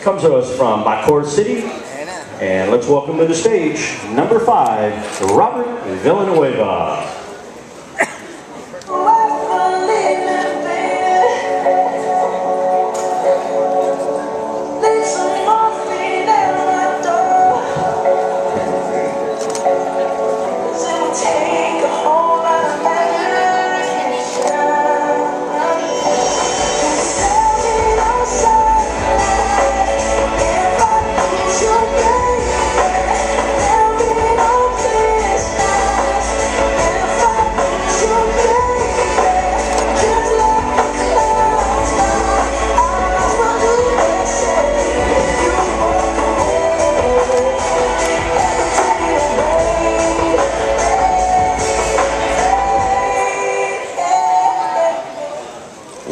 comes to us from Bacoor City. And let's welcome to the stage, number 5, Robert Villanueva.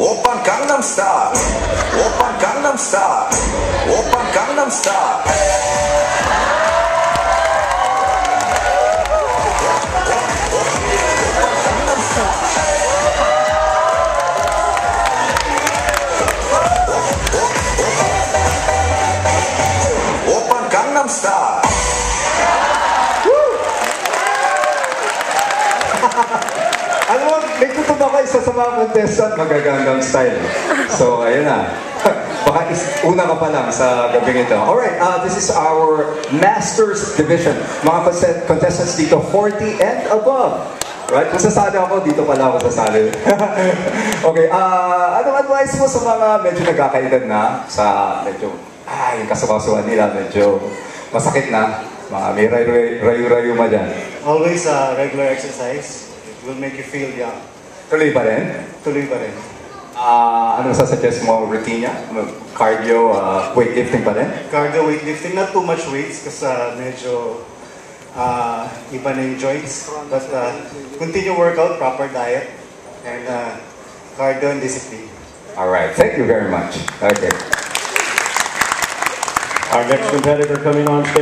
Oppan Gangnam Style, Oppan Gangnam Style, Oppan Gangnam Style. Oppan Gangnam Style. Alam mo, nagtutog ako isa sa mga contestant mag-Gangnam Style. So, ayun na. Baka una ka pa lang sa gabing ito. Alright, this is our Masters Division. Mga contestants dito, 40 and above. Right? Kung sasali ako, dito pala ako sasali. Okay, anong advice mo sa mga medyo nagkakaedad na? Sa medyo, yung kasabasuhan nila, medyo masakit na. Mga may rayu-rayu ma dyan. Always regular exercise. It will make you feel young. Tuloy pa rin? Tuloy pa rin. Ano sasuggest mo routine niya? Cardio, weightlifting pa rin? Cardio, weightlifting, not too much weights kasi medyo iba na yung joints. But continue workout, proper diet, and cardio and discipline. Alright, thank you very much. Okay. Our next competitor coming on stage.